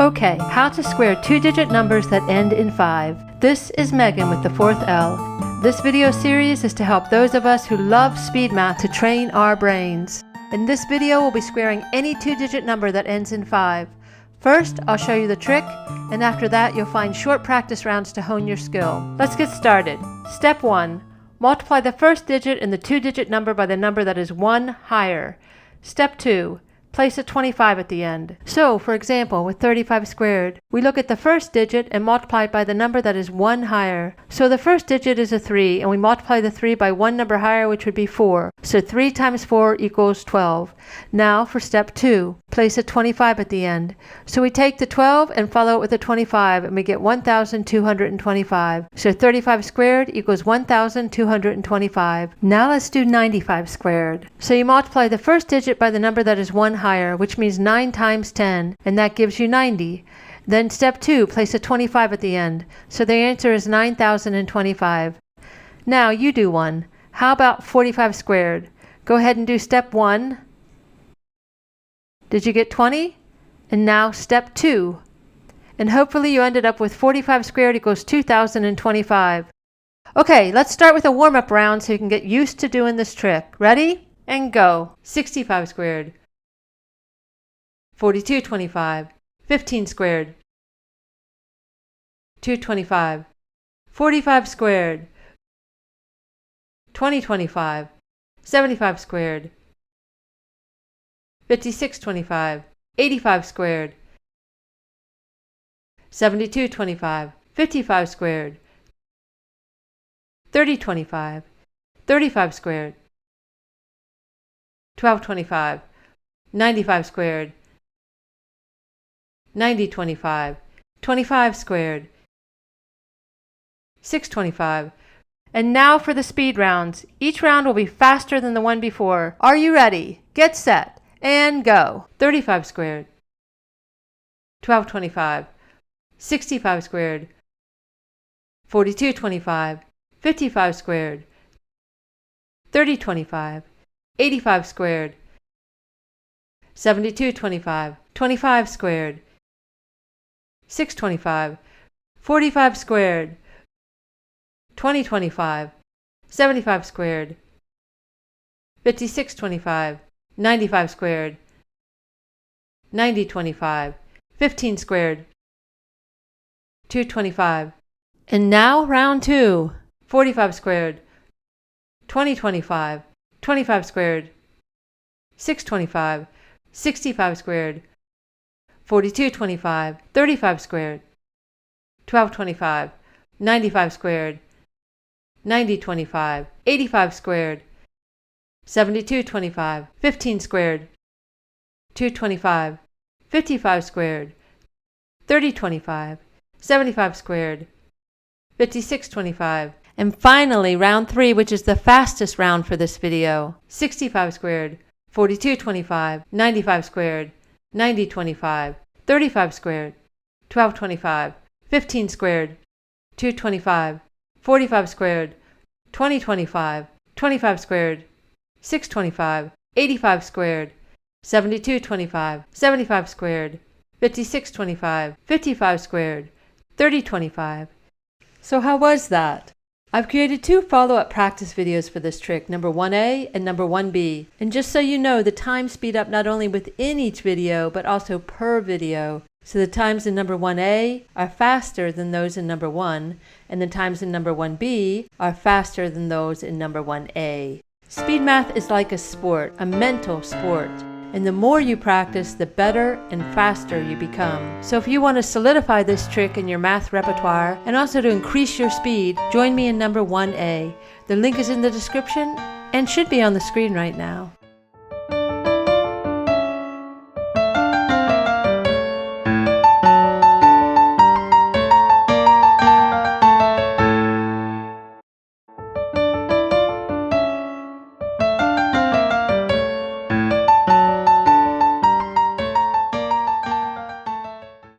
Okay, how to square two-digit numbers that end in 5. This is Megan with the fourth L. This video series is to help those of us who love speed math to train our brains. In this video, we'll be squaring any two-digit number that ends in 5. First, I'll show you the trick, and after that, you'll find short practice rounds to hone your skill. Let's get started. Step 1. Multiply the first digit in the two-digit number by the number that is 1 higher. Step 2. Place a 25 at the end. So, for example, with 35 squared, we look at the first digit and multiply it by the number that is 1 higher. So the first digit is a 3, and we multiply the 3 by one number higher, which would be 4. So 3 times 4 equals 12. Now for step 2, place a 25 at the end. So we take the 12 and follow it with a 25, and we get 1,225. So 35 squared equals 1,225. Now let's do 95 squared. So you multiply the first digit by the number that is 1 higher, which means 9 times 10, and that gives you 90. Then step 2, place a 25 at the end. So the answer is 9,025. Now you do one. How about 45 squared? Go ahead and do step 1. Did you get 20? And now step 2. And hopefully you ended up with 45 squared equals 2,025. Okay, let's start with a warm-up round so you can get used to doing this trick. Ready? And go. 65 squared. 4225, 15 squared, 225, 45 squared, 2025, 75 squared, 5625, 85 squared, 7225, 55 squared, 3025, 35 squared, 1225, 95 squared, 9025, 25 squared, 625. And now for the speed rounds. Each round will be faster than the one before. Are you ready? Get set and go. 35 squared, 1225, 65 squared, 4225, 55 squared, 3025, 85 squared, 7225, 25 squared, 625, 45 squared, 2025, 75 squared, 5625, 95 squared, 9025, 15 squared, 225. And now round 2. 45 squared, 2025, 25 squared, 625, 65 squared, 4225, 35 squared, 1225, 95 squared, 9025, 85 squared, 7225, 15 squared, 225, 55 squared, 3025, 75 squared, 5625, and finally round 3, which is the fastest round for this video. 65 squared, 4225, 95 squared, 9025, 35 squared, 1225, 15 squared, 225, 45 squared, 2025, 25 squared, 625, 85 squared, 7225, 75 squared, 5625, 55 squared, 3025. So how was that? I've created 2 follow-up practice videos for this trick, number 1A and number 1B. And just so you know, the times speed up not only within each video, but also per video. So the times in number 1A are faster than those in number 1, and the times in number 1B are faster than those in number 1A. Speed math is like a sport, a mental sport. And the more you practice, the better and faster you become. So if you want to solidify this trick in your math repertoire and also to increase your speed, join me in number 1A. The link is in the description and should be on the screen right now.